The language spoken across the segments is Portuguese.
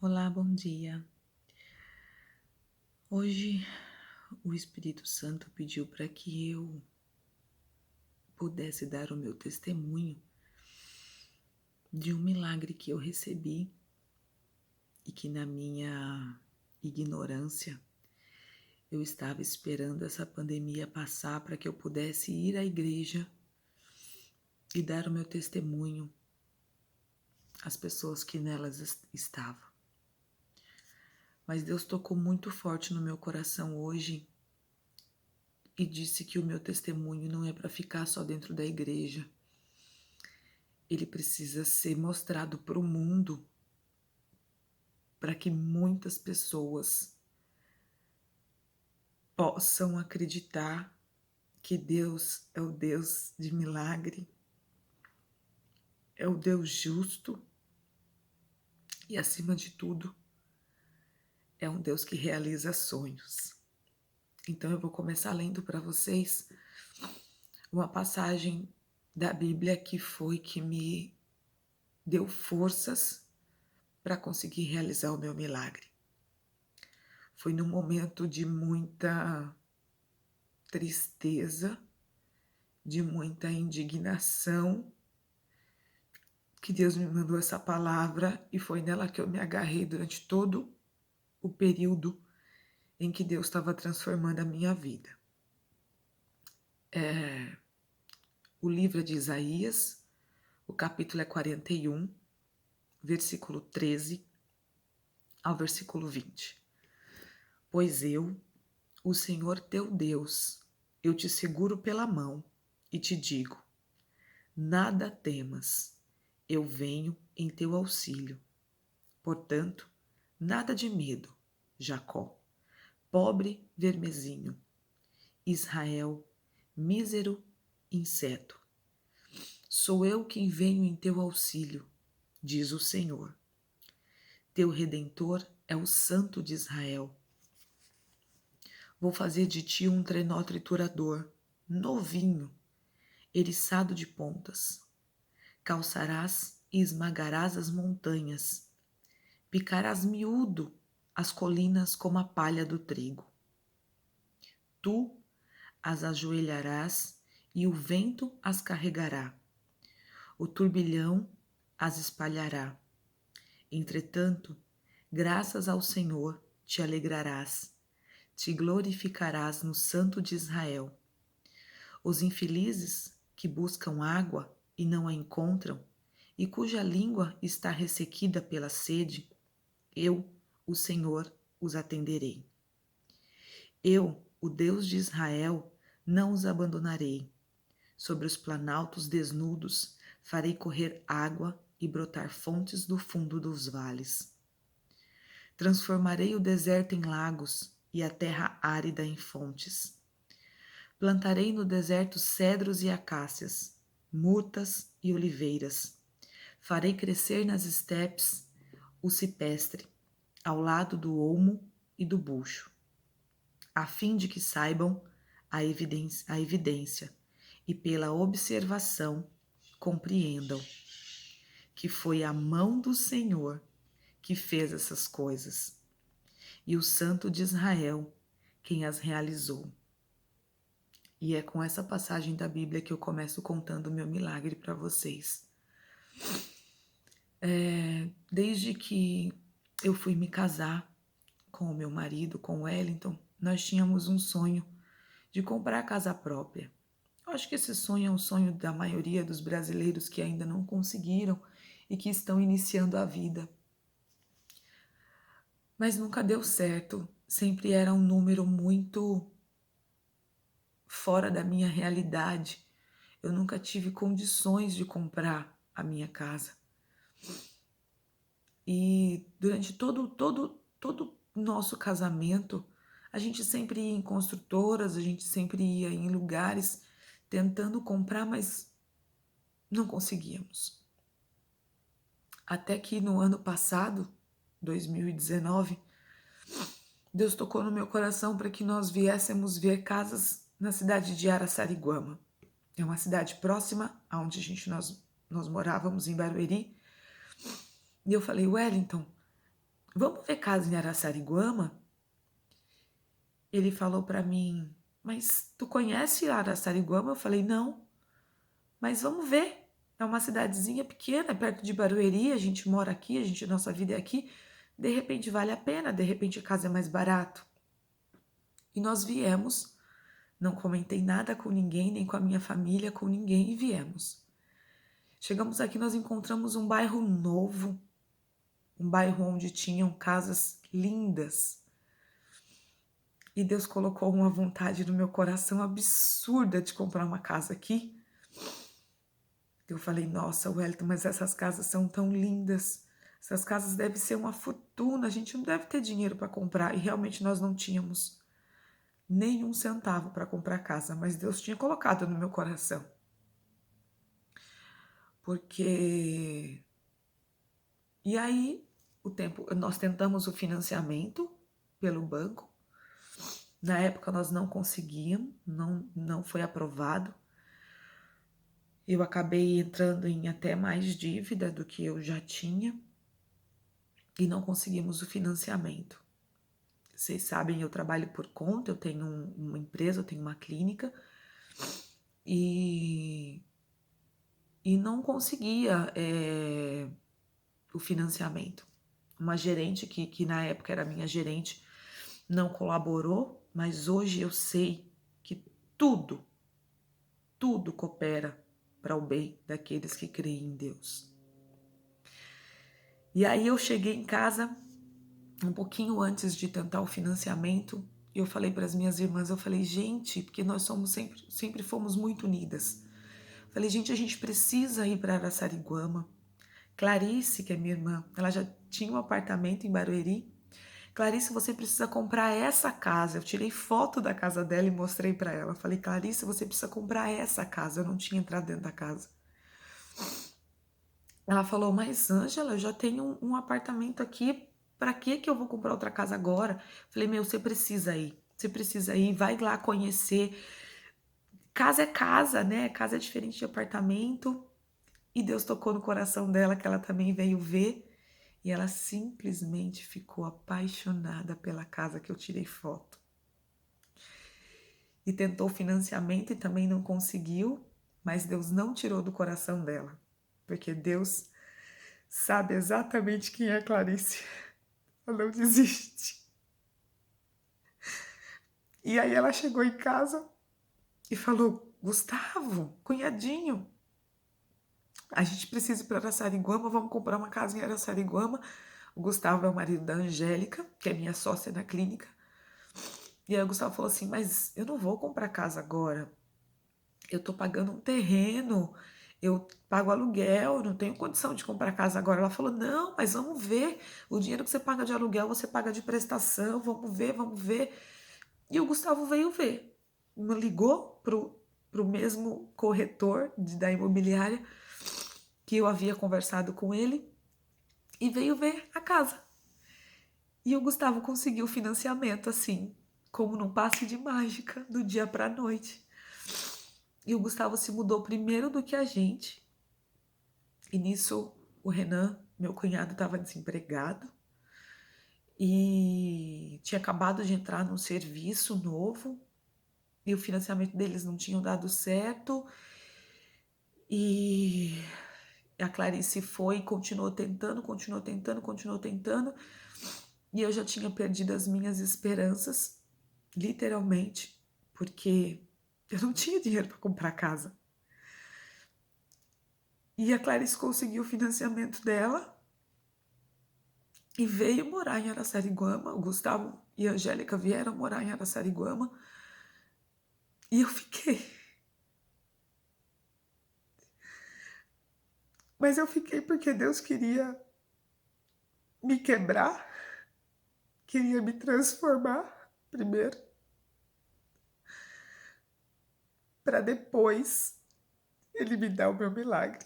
Olá, bom dia. Hoje o Espírito Santo pediu para que eu pudesse dar o meu testemunho de um milagre que eu recebi e que, na minha ignorância, eu estava esperando essa pandemia passar para que eu pudesse ir à igreja e dar o meu testemunho às pessoas que nelas estavam. Mas Deus tocou muito forte no meu coração hoje e disse que o meu testemunho não é para ficar só dentro da igreja. Ele precisa ser mostrado para o mundo, para que muitas pessoas possam acreditar que Deus é o Deus de milagre, é o Deus justo e, acima de tudo, é um Deus que realiza sonhos. Então eu vou começar lendo para vocês uma passagem da Bíblia que me deu forças para conseguir realizar o meu milagre. Foi num momento de muita tristeza, de muita indignação, que Deus me mandou essa palavra e foi nela que eu me agarrei durante todo o período em que Deus estava transformando a minha vida. O livro é de Isaías, o capítulo é 41, versículo 13 ao versículo 20. Pois eu, o Senhor teu Deus, eu te seguro pela mão e te digo: nada temas, eu venho em teu auxílio. Portanto, nada de medo, Jacó, pobre vermezinho, Israel, mísero inseto. Sou eu quem venho em teu auxílio, diz o Senhor. Teu Redentor é o Santo de Israel. Vou fazer de ti um trenó triturador, novinho, eriçado de pontas. Calçarás e esmagarás as montanhas. Picarás miúdo as colinas como a palha do trigo. Tu as ajoelharás e o vento as carregará. O turbilhão as espalhará. Entretanto, graças ao Senhor te alegrarás, te glorificarás no Santo de Israel. Os infelizes que buscam água e não a encontram, e cuja língua está ressequida pela sede, eu, o Senhor, os atenderei. Eu, o Deus de Israel, não os abandonarei. Sobre os planaltos desnudos farei correr água e brotar fontes do fundo dos vales. Transformarei o deserto em lagos e a terra árida em fontes. Plantarei no deserto cedros e acácias, murtas e oliveiras. Farei crescer nas estepes o cipestre, ao lado do olmo e do bucho, a fim de que saibam a evidência e pela observação compreendam que foi a mão do Senhor que fez essas coisas, e o Santo de Israel quem as realizou. E é com essa passagem da Bíblia que eu começo contando o meu milagre para vocês. Desde que eu fui me casar com o meu marido, com o Wellington, nós tínhamos um sonho de comprar a casa própria. Eu acho que esse sonho é um sonho da maioria dos brasileiros que ainda não conseguiram e que estão iniciando a vida. Mas nunca deu certo, sempre era um número muito fora da minha realidade. Eu nunca tive condições de comprar a minha casa. E durante todo o nosso casamento, a gente sempre ia em construtoras, a gente sempre ia em lugares tentando comprar, mas não conseguíamos. Até que no ano passado, 2019, Deus tocou no meu coração para que nós viéssemos ver casas na cidade de Araçariguama. É uma cidade próxima aonde nós morávamos, em Barueri. E eu falei: Wellington, vamos ver casa em Araçariguama? Ele falou para mim, mas tu conhece Araçariguama? Eu falei, não, mas vamos ver. É uma cidadezinha pequena, perto de Barueri, a gente mora aqui, nossa vida é aqui. De repente vale a pena, de repente a casa é mais barato. E nós viemos, não comentei nada com ninguém, nem com a minha família, com ninguém, e viemos. Chegamos aqui, nós encontramos um bairro novo, um bairro onde tinham casas lindas. E Deus colocou uma vontade no meu coração absurda de comprar uma casa aqui. Eu falei, nossa, Wellington, mas essas casas são tão lindas. Essas casas devem ser uma fortuna, a gente não deve ter dinheiro para comprar. E realmente nós não tínhamos nenhum centavo para comprar casa, mas Deus tinha colocado no meu coração. Porque... E aí, nós tentamos o financiamento pelo banco. Na época nós não conseguíamos, não foi aprovado. Eu acabei entrando em até mais dívida do que eu já tinha e não conseguimos o financiamento. Vocês sabem, eu trabalho por conta, eu tenho uma empresa, eu tenho uma clínica e não conseguia o financiamento. Uma gerente que na época era minha gerente não colaborou, mas hoje eu sei que tudo coopera para o bem daqueles que creem em Deus. E aí eu cheguei em casa um pouquinho antes de tentar o financiamento, eu falei para as minhas irmãs, eu falei, gente, porque nós sempre fomos muito unidas. Falei, gente, a gente precisa ir para Araçariguama. Clarice, que é minha irmã, ela já tinha um apartamento em Barueri. Clarice, você precisa comprar essa casa. Eu tirei foto da casa dela e mostrei para ela. Falei, Clarice, você precisa comprar essa casa. Eu não tinha entrado dentro da casa. Ela falou, mas Ângela, eu já tenho um apartamento aqui. Para que eu vou comprar outra casa agora? Falei, meu, você precisa ir. Você precisa ir, vai lá conhecer. Casa é casa, né? Casa é diferente de apartamento. E Deus tocou no coração dela, que ela também veio ver. E ela simplesmente ficou apaixonada pela casa que eu tirei foto. E tentou financiamento e também não conseguiu, mas Deus não tirou do coração dela, porque Deus sabe exatamente quem é Clarice. Ela não desiste. E aí ela chegou em casa e falou, Gustavo, cunhadinho, a gente precisa ir para Araçariguama, vamos comprar uma casa em Araçariguama. O Gustavo é o marido da Angélica, que é minha sócia na clínica. E aí o Gustavo falou assim, mas eu não vou comprar casa agora. Eu tô pagando um terreno, eu pago aluguel, não tenho condição de comprar casa agora. Ela falou, não, mas vamos ver. O dinheiro que você paga de aluguel, você paga de prestação, vamos ver, vamos ver. E o Gustavo veio ver. Me ligou pro mesmo corretor da imobiliária que eu havia conversado com ele e veio ver a casa. E o Gustavo conseguiu o financiamento, assim, como num passe de mágica, do dia para a noite. E o Gustavo se mudou primeiro do que a gente. E nisso, o Renan, meu cunhado, estava desempregado. E tinha acabado de entrar num serviço novo. E o financiamento deles não tinha dado certo. E a Clarice foi e continuou tentando. E eu já tinha perdido as minhas esperanças, literalmente, porque eu não tinha dinheiro para comprar casa. E a Clarice conseguiu o financiamento dela e veio morar em Araçariguama. O Gustavo e a Angélica vieram morar em Araçariguama. E eu fiquei. Mas eu fiquei porque Deus queria me quebrar, queria me transformar primeiro, para depois Ele me dar o meu milagre.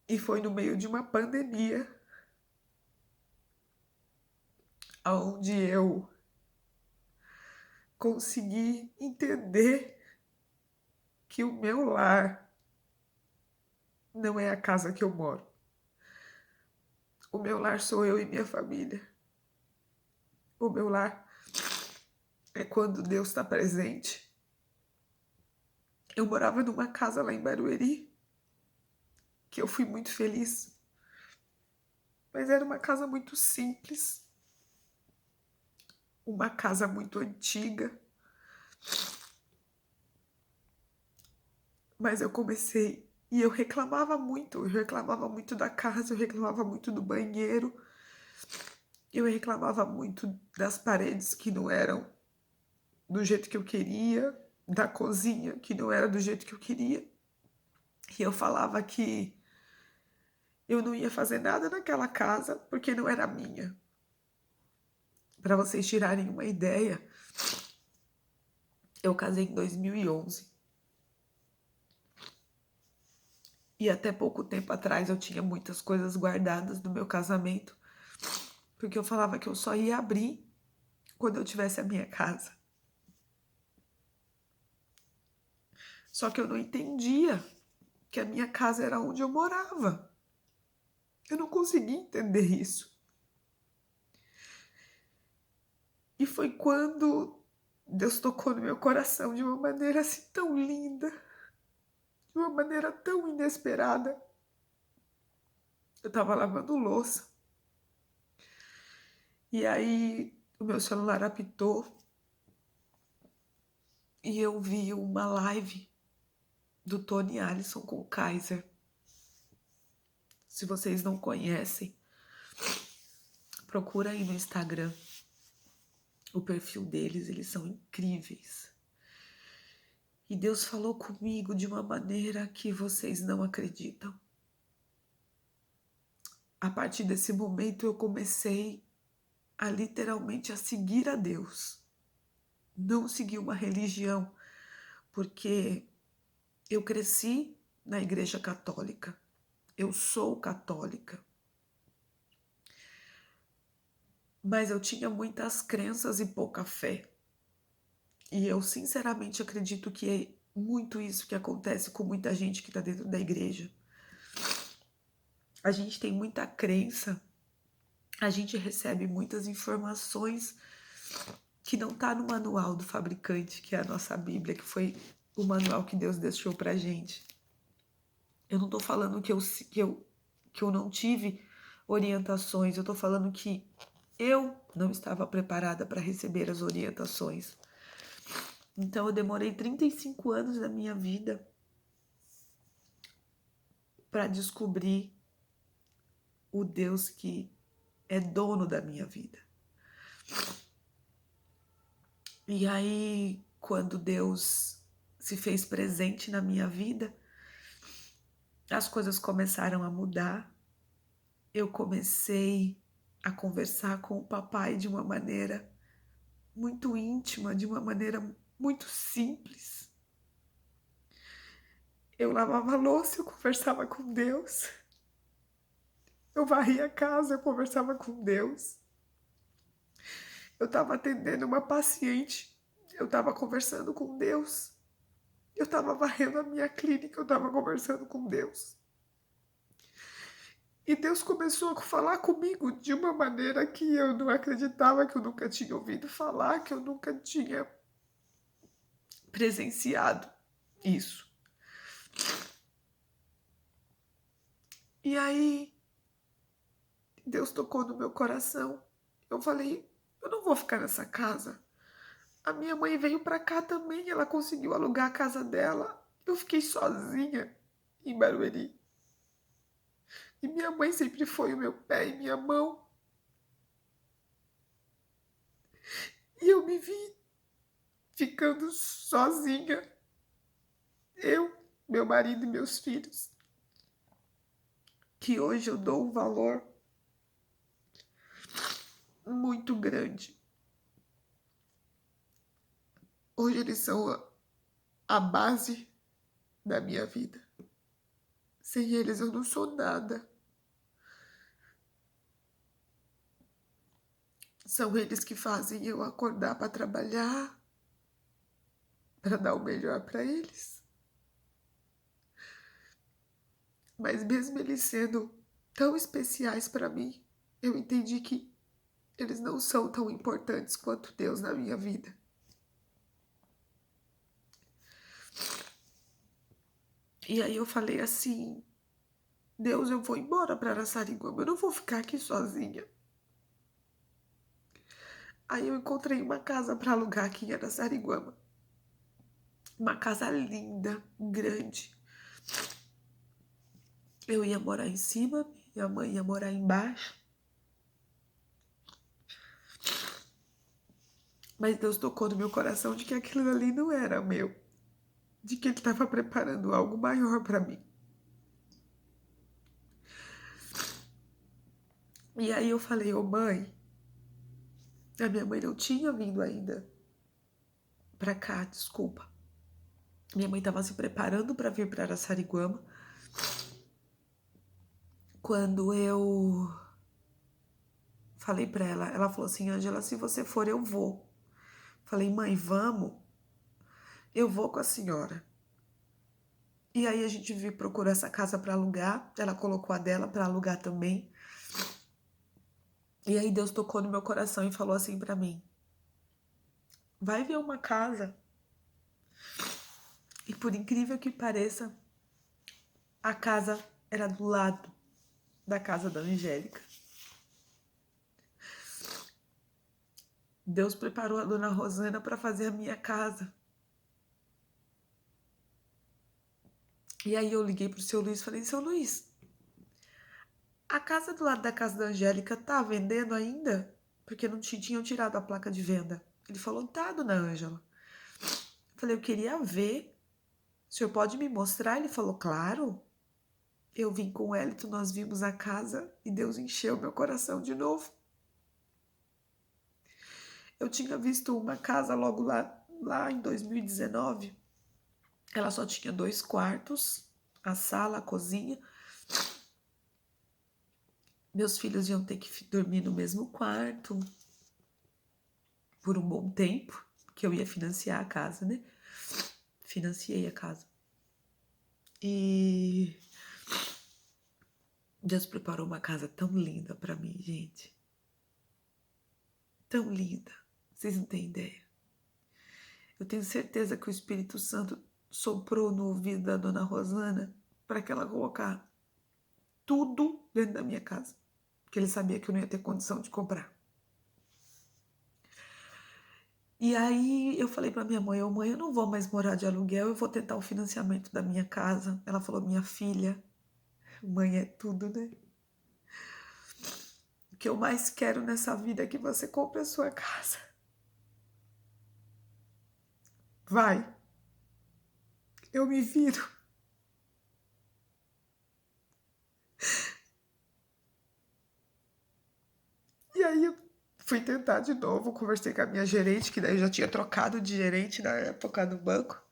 E foi no meio de uma pandemia onde eu consegui entender que o meu lar não é a casa que eu moro. O meu lar sou eu e minha família. O meu lar é quando Deus está presente. Eu morava numa casa lá em Barueri, que eu fui muito feliz. Mas era uma casa muito simples, uma casa muito antiga. Mas eu comecei e eu reclamava muito. Eu reclamava muito da casa, eu reclamava muito do banheiro. Eu reclamava muito das paredes que não eram do jeito que eu queria, da cozinha que não era do jeito que eu queria. E eu falava que eu não ia fazer nada naquela casa porque não era minha. Para vocês tirarem uma ideia, eu casei em 2011. E até pouco tempo atrás eu tinha muitas coisas guardadas do meu casamento, porque eu falava que eu só ia abrir quando eu tivesse a minha casa. Só que eu não entendia que a minha casa era onde eu morava. Eu não conseguia entender isso. E foi quando Deus tocou no meu coração de uma maneira assim tão linda, de uma maneira tão inesperada. Eu estava lavando louça. E aí o meu celular apitou e eu vi uma live do Tony Allison com o Kaiser. Se vocês não conhecem, procura aí no Instagram o perfil deles, eles são incríveis. E Deus falou comigo de uma maneira que vocês não acreditam. A partir desse momento eu comecei a literalmente a seguir a Deus. Não seguir uma religião, porque eu cresci na igreja católica. Eu sou católica. Mas eu tinha muitas crenças e pouca fé. E eu sinceramente acredito que é muito isso que acontece com muita gente que está dentro da igreja. A gente tem muita crença, a gente recebe muitas informações que não está no manual do fabricante, que é a nossa Bíblia, que foi o manual que Deus deixou pra gente. Eu não estou falando que eu não tive orientações, eu estou falando que eu não estava preparada para receber as orientações. Então eu demorei 35 anos da minha vida para descobrir o Deus que é dono da minha vida. E aí, quando Deus se fez presente na minha vida, as coisas começaram a mudar. Eu comecei a conversar com o papai de uma maneira muito íntima, de uma maneira muito simples. Eu lavava a louça, eu conversava com Deus. Eu varria a casa, eu conversava com Deus. Eu estava atendendo uma paciente, eu estava conversando com Deus. Eu estava varrendo a minha clínica, eu estava conversando com Deus. E Deus começou a falar comigo de uma maneira que eu não acreditava, que eu nunca tinha ouvido falar, que eu nunca tinha presenciado isso. E aí, Deus tocou no meu coração. Eu falei, eu não vou ficar nessa casa. A minha mãe veio pra cá também, ela conseguiu alugar a casa dela. Eu fiquei sozinha em Barueri. E minha mãe sempre foi o meu pé e minha mão. E eu me vi ficando sozinha. Eu, meu marido e meus filhos. Que hoje eu dou um valor muito grande. Hoje eles são a base da minha vida. Sem eles eu não sou nada. São eles que fazem eu acordar para trabalhar, para dar o melhor para eles. Mas mesmo eles sendo tão especiais para mim, eu entendi que eles não são tão importantes quanto Deus na minha vida. E aí eu falei assim: Deus, eu vou embora para Araçariguama, eu não vou ficar aqui sozinha. Aí eu encontrei uma casa para alugar aqui em Araçariguama. Uma casa linda, grande. Eu ia morar em cima, minha mãe ia morar embaixo. Mas Deus tocou no meu coração de que aquilo ali não era meu. De que Ele estava preparando algo maior para mim. E aí eu falei: ô mãe, a minha mãe não tinha vindo ainda pra cá, desculpa. Minha mãe estava se preparando para vir para Araçariguama. Quando eu falei para ela, ela falou assim: Ângela, se você for, eu vou. Falei: mãe, vamos? Eu vou com a senhora. E aí a gente procurou essa casa para alugar. Ela colocou a dela para alugar também. E aí Deus tocou no meu coração e falou assim para mim: vai ver uma casa. E por incrível que pareça, a casa era do lado da casa da Angélica. Deus preparou a dona Rosana para fazer a minha casa. E aí eu liguei pro seu Luiz e falei: seu Luiz, a casa do lado da casa da Angélica tá vendendo ainda? Porque não tinham tirado a placa de venda. Ele falou: tá, dona Ângela. Eu falei: eu queria ver. O senhor pode me mostrar? Ele falou: claro. Eu vim com o Hélito, nós vimos a casa e Deus encheu meu coração de novo. Eu tinha visto uma casa logo lá em 2019. Ela só tinha 2 quartos, a sala, a cozinha. Meus filhos iam ter que dormir no mesmo quarto por um bom tempo, que eu ia financiar a casa, né? Financiei a casa. E Deus preparou uma casa tão linda para mim, gente. Tão linda. Vocês não têm ideia. Eu tenho certeza que o Espírito Santo soprou no ouvido da dona Rosana para que ela colocar tudo dentro da minha casa. Porque ele sabia que eu não ia ter condição de comprar. E aí eu falei para minha mãe: ô mãe, eu não vou mais morar de aluguel, eu vou tentar o financiamento da minha casa. Ela falou: minha filha, mãe é tudo, né? O que eu mais quero nessa vida é que você compre a sua casa. Vai. Eu me viro. E aí eu fui tentar de novo, conversei com a minha gerente, que daí eu já tinha trocado de gerente na época no banco.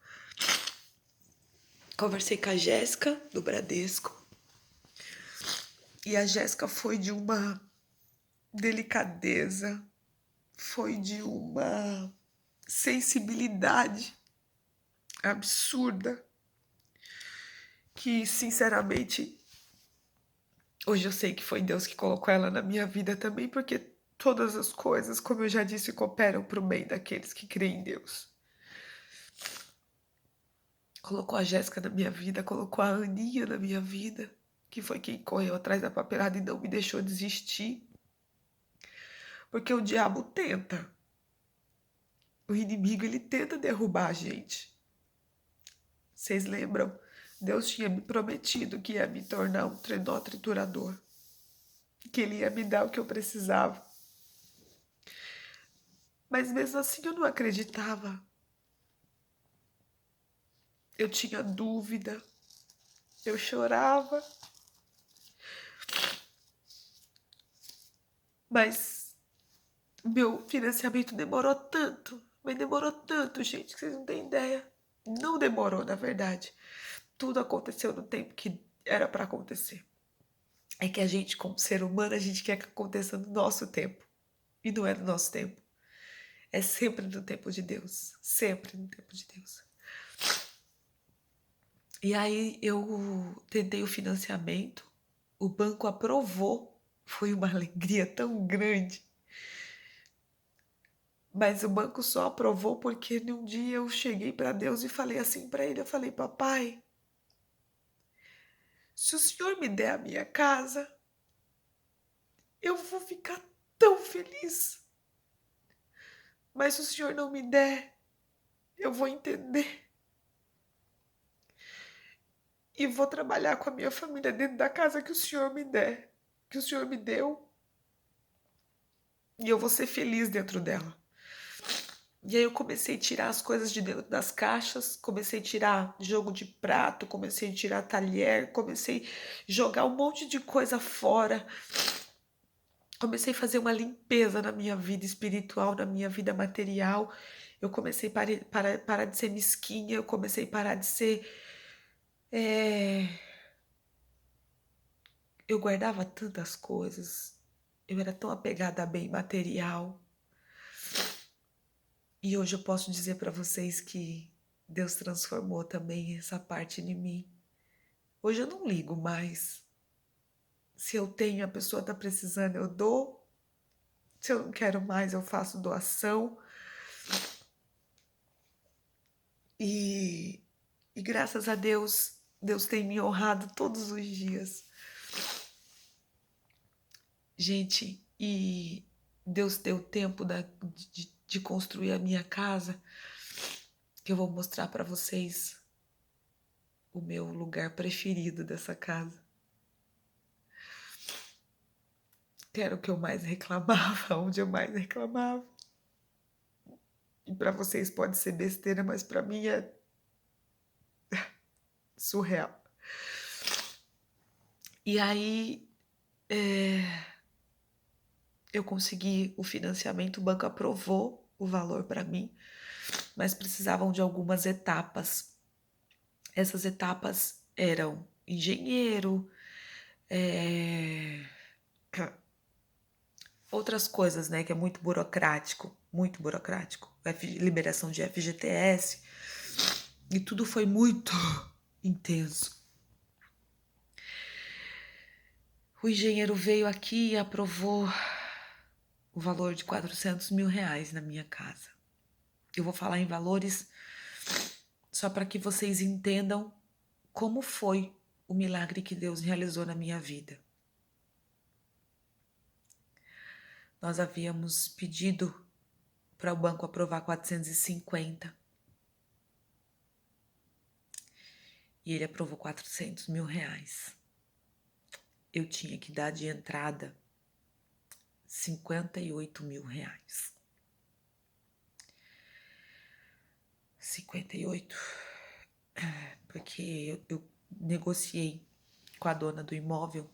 Conversei com a Jéssica, do Bradesco. E a Jéssica foi de uma delicadeza, foi de uma sensibilidade absurda, que sinceramente hoje eu sei que foi Deus que colocou ela na minha vida também, porque todas as coisas, como eu já disse, cooperam para o bem daqueles que creem em Deus. Colocou a Jéssica na minha vida, colocou a Aninha na minha vida, que foi quem correu atrás da papelada e não me deixou desistir. Porque o diabo tenta. O inimigo, ele tenta derrubar a gente. Vocês lembram? Deus tinha me prometido que ia me tornar um trenó triturador. Que ele ia me dar o que eu precisava. Mas mesmo assim eu não acreditava. Eu tinha dúvida. Eu chorava. Mas meu financiamento demorou tanto. Mas demorou tanto, gente, que vocês não têm ideia. Não demorou, na verdade. Tudo aconteceu no tempo que era para acontecer. É que a gente, como ser humano, a gente quer que aconteça no nosso tempo. E não é no nosso tempo. É sempre no tempo de Deus. Sempre no tempo de Deus. E aí eu tentei o financiamento. O banco aprovou Foi uma alegria tão grande. Mas o banco só aprovou porque num dia eu cheguei para Deus e falei assim para ele, eu falei, papai, se o senhor me der a minha casa, eu vou ficar tão feliz. Mas se o senhor não me der, eu vou entender. E vou trabalhar com a minha família dentro da casa que o senhor me der, que o senhor me deu. E eu vou ser feliz dentro dela. E aí eu comecei a tirar as coisas de dentro das caixas, comecei a tirar jogo de prato, comecei a tirar talher, comecei a jogar um monte de coisa fora. Comecei a fazer uma limpeza na minha vida espiritual, na minha vida material. Eu comecei a parar de ser mesquinha, eu comecei a parar de ser. é, Eu guardava tantas coisas, eu era tão apegada a bem material. E hoje eu posso dizer para vocês que Deus transformou também essa parte em mim. Hoje eu não ligo mais. Se eu tenho, a pessoa está precisando, eu dou. Se eu não quero mais, eu faço doação. E graças a Deus, Deus tem me honrado todos os dias. Gente, e Deus deu tempo de construir a minha casa, que eu vou mostrar para vocês o meu lugar preferido dessa casa. Que era o que eu mais reclamava, onde eu mais reclamava. E para vocês pode ser besteira, mas para mim é surreal. E aí eu consegui o financiamento, o banco aprovou o valor para mim, mas precisavam de algumas etapas. Essas etapas eram engenheiro, outras coisas, né, que é muito burocrático, liberação de FGTS, e tudo foi muito intenso. O engenheiro veio aqui e aprovou o valor de R$400 mil na minha casa. Eu vou falar em valores só para que vocês entendam como foi o milagre que Deus realizou na minha vida. Nós havíamos pedido para o banco aprovar 450 e ele aprovou R$400 mil. Eu tinha que dar de entrada R$58 mil. 58, porque eu negociei com a dona do imóvel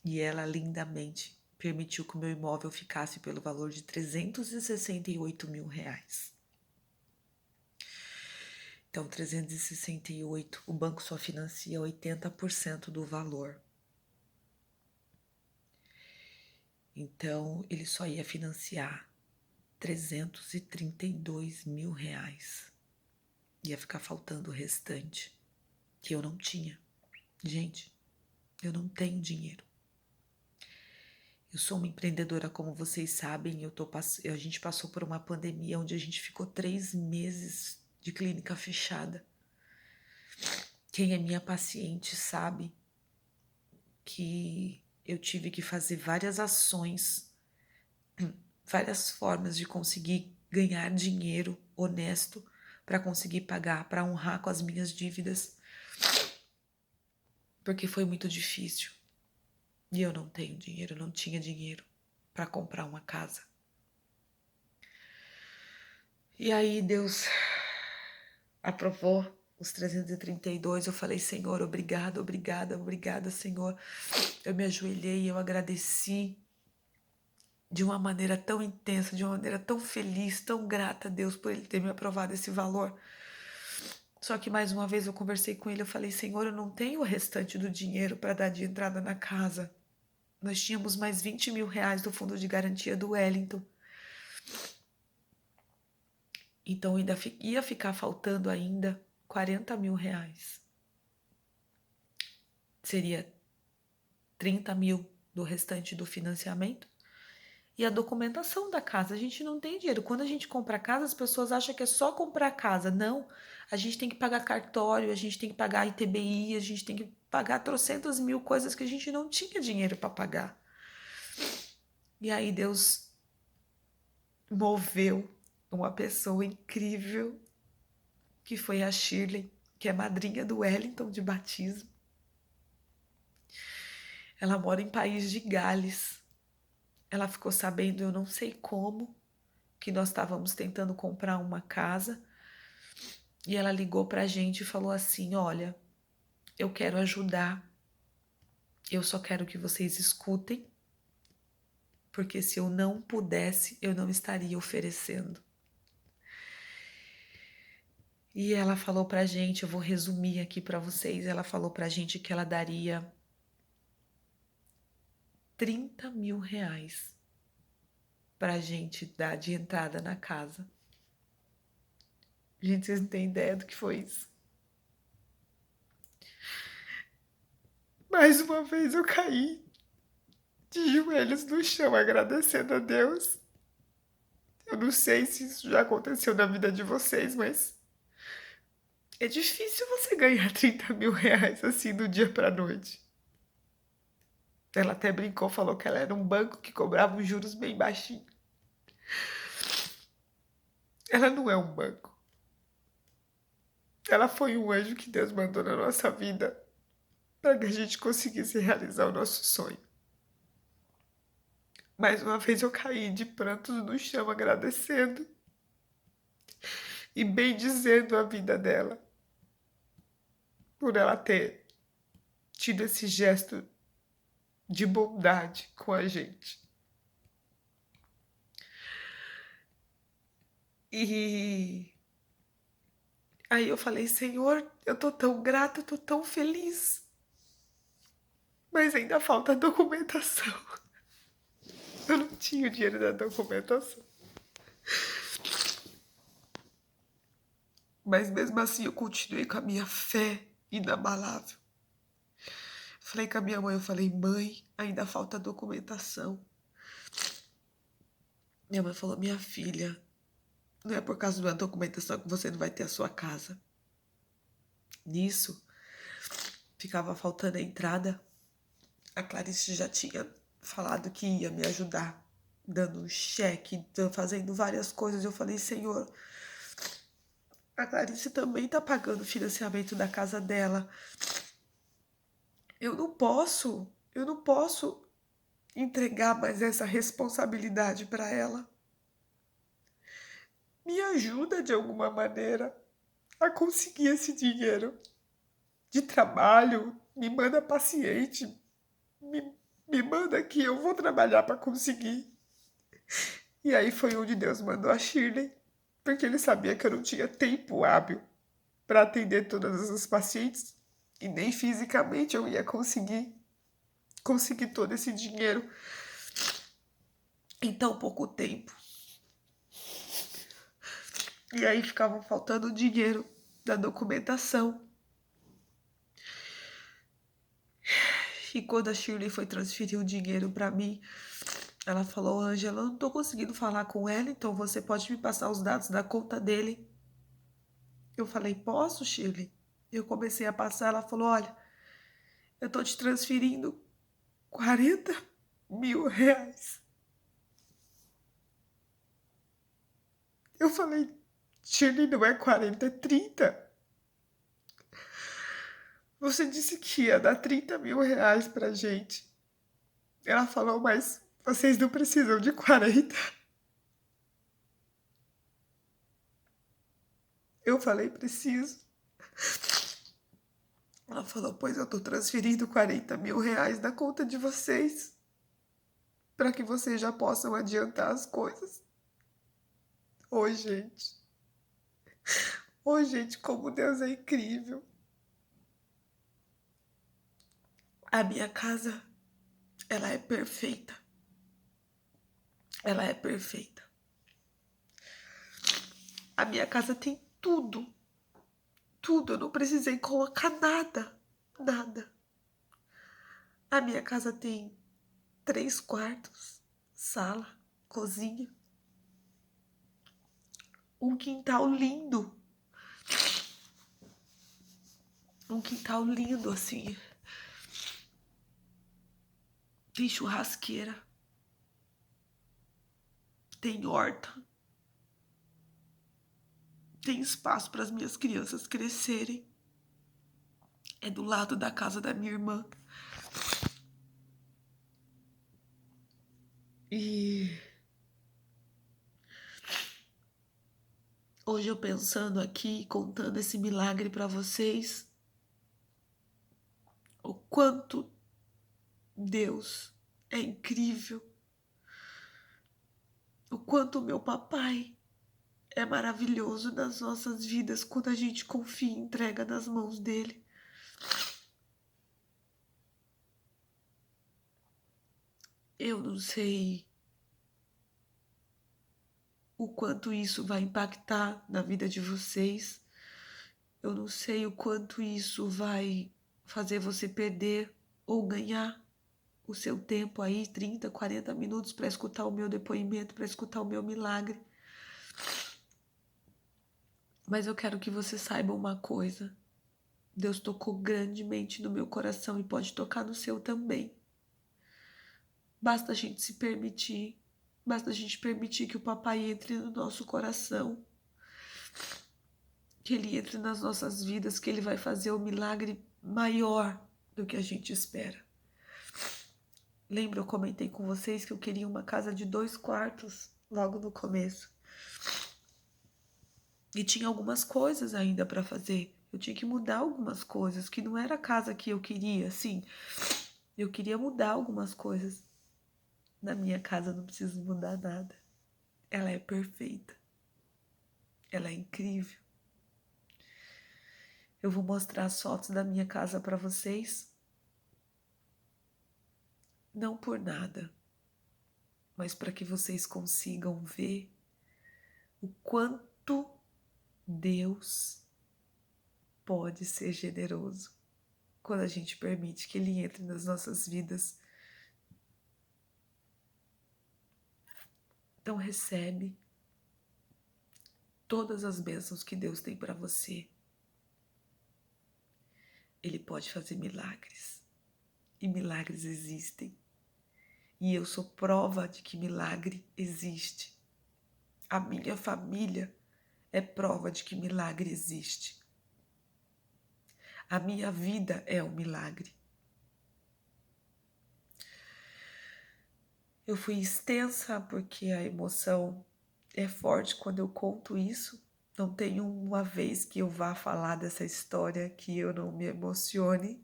e ela lindamente permitiu que o meu imóvel ficasse pelo valor de R$368 mil. Então, 368, o banco só financia 80% do valor. Então, ele só ia financiar R$332 mil. Ia ficar faltando o restante, que eu não tinha. Gente, eu não tenho dinheiro. Eu sou uma empreendedora, como vocês sabem, a gente passou por uma pandemia onde a gente ficou 3 meses de clínica fechada. Quem é minha paciente sabe que eu tive que fazer várias ações, várias formas de conseguir ganhar dinheiro honesto para conseguir pagar, para honrar com as minhas dívidas, porque foi muito difícil. E eu não tenho dinheiro, não tinha dinheiro para comprar uma casa. E aí Deus aprovou os 332, eu falei, Senhor, obrigada, obrigada, obrigada, Senhor. Eu me ajoelhei, eu agradeci de uma maneira tão intensa, de uma maneira tão feliz, tão grata a Deus por Ele ter me aprovado esse valor. Só que mais uma vez eu conversei com ele, eu falei, Senhor, eu não tenho o restante do dinheiro para dar de entrada na casa. Nós tínhamos mais R$20 mil do fundo de garantia do Wellington. Então ainda ia ficar faltando ainda R$40 mil. Seria 30 mil do restante do financiamento. E a documentação da casa, a gente não tem dinheiro. Quando a gente compra casa, as pessoas acham que é só comprar casa. Não, a gente tem que pagar cartório, a gente tem que pagar ITBI, a gente tem que pagar trocentas mil coisas que a gente não tinha dinheiro para pagar. E aí Deus moveu uma pessoa incrível, que foi a Shirley, que é madrinha do Wellington de batismo. Ela mora em País de Gales. Ela ficou sabendo, eu não sei como, que nós estávamos tentando comprar uma casa. E ela ligou pra gente e falou assim: olha, eu quero ajudar. Eu só quero que vocês escutem, porque se eu não pudesse, eu não estaria oferecendo. E ela falou pra gente, eu vou resumir aqui pra vocês, ela falou pra gente que ela daria 30 mil reais pra gente dar de entrada na casa. Gente, vocês não têm ideia do que foi isso? Mais uma vez eu caí de joelhos no chão agradecendo a Deus. Eu não sei se isso já aconteceu na vida de vocês, mas é difícil você ganhar 30 mil reais assim do dia pra noite. Ela até brincou, falou que ela era um banco que cobrava os juros bem baixinho. Ela não é um banco. Ela foi um anjo que Deus mandou na nossa vida para que a gente conseguisse realizar o nosso sonho. Mais uma vez eu caí de prantos no chão agradecendo e bendizendo a vida dela por ela ter tido esse gesto de bondade com a gente. E aí eu falei, Senhor, eu tô tão grata, eu tô tão feliz. Mas ainda falta documentação. Eu não tinha o dinheiro da documentação. Mas mesmo assim eu continuei com a minha fé inabalável. Falei com a minha mãe, eu falei, mãe, ainda falta documentação. Minha mãe falou, minha filha, não é por causa da documentação que você não vai ter a sua casa. Nisso, ficava faltando a entrada. A Clarice já tinha falado que ia me ajudar, dando um cheque, fazendo várias coisas. Eu falei, Senhor, a Clarice também tá pagando o financiamento da casa dela. Eu não posso entregar mais essa responsabilidade para ela. Me ajuda de alguma maneira a conseguir esse dinheiro de trabalho, me manda paciente, me manda que eu vou trabalhar para conseguir. E aí foi onde Deus mandou a Shirley, porque ele sabia que eu não tinha tempo hábil para atender todas as pacientes e nem fisicamente eu ia conseguir todo esse dinheiro em tão pouco tempo. E aí ficava faltando o dinheiro da documentação. E quando a Shirley foi transferir o dinheiro para mim, ela falou, Ângela, eu não tô conseguindo falar com ela, então você pode me passar os dados da conta dele? Eu falei, posso, Shirley? Eu comecei a passar, ela falou, olha, eu tô te transferindo 40 mil reais. Eu falei, Shirley, não é 40, é 30. Você disse que ia dar 30 mil reais pra gente. Ela falou, mas vocês não precisam de 40. Eu falei, preciso. Ela falou, pois eu tô transferindo 40 mil reais da conta de vocês para que vocês já possam adiantar as coisas. Ô, gente. Ô, gente, como Deus é incrível. A minha casa, ela é perfeita. Ela é perfeita. A minha casa tem tudo. Tudo. Eu não precisei colocar nada. Nada. A minha casa tem 3 quartos, sala, cozinha, um quintal lindo. Um quintal lindo assim. Tem churrasqueira. Tem horta. Tem espaço para as minhas crianças crescerem. É do lado da casa da minha irmã. E hoje eu pensando aqui, contando esse milagre para vocês, o quanto Deus é incrível, o quanto o meu papai é maravilhoso nas nossas vidas quando a gente confia e entrega nas mãos dele. Eu não sei o quanto isso vai impactar na vida de vocês. Eu não sei o quanto isso vai fazer você perder ou ganhar o seu tempo aí, 30, 40 minutos para escutar o meu depoimento, para escutar o meu milagre. Mas eu quero que você saiba uma coisa. Deus tocou grandemente no meu coração e pode tocar no seu também. Basta a gente se permitir, basta a gente permitir que o papai entre no nosso coração, que ele entre nas nossas vidas, que ele vai fazer o milagre maior do que a gente espera. Lembra, eu comentei com vocês que eu queria uma casa de 2 quartos logo no começo. E tinha algumas coisas ainda para fazer. Eu tinha que mudar algumas coisas, que não era a casa que eu queria, assim. Eu queria mudar algumas coisas. Na minha casa não preciso mudar nada. Ela é perfeita. Ela é incrível. Eu vou mostrar as fotos da minha casa para vocês. Não por nada, mas para que vocês consigam ver o quanto Deus pode ser generoso quando a gente permite que Ele entre nas nossas vidas. Então recebe todas as bênçãos que Deus tem para você. Ele pode fazer milagres. E milagres existem. E eu sou prova de que milagre existe. A minha família é prova de que milagre existe. A minha vida é um milagre. Eu fui extensa porque a emoção é forte quando eu conto isso. Não tem uma vez que eu vá falar dessa história que eu não me emocione.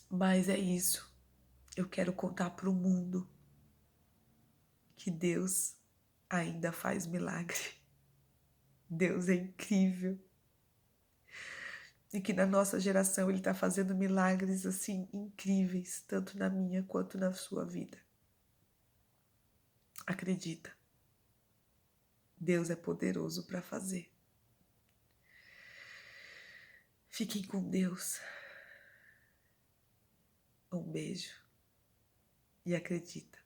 Mas é isso. Eu quero contar para o mundo que Deus ainda faz milagre. Deus é incrível. E que na nossa geração Ele está fazendo milagres assim incríveis, tanto na minha quanto na sua vida. Acredita. Deus é poderoso para fazer. Fiquem com Deus. Um beijo. E acredita,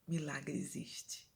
milagre existe.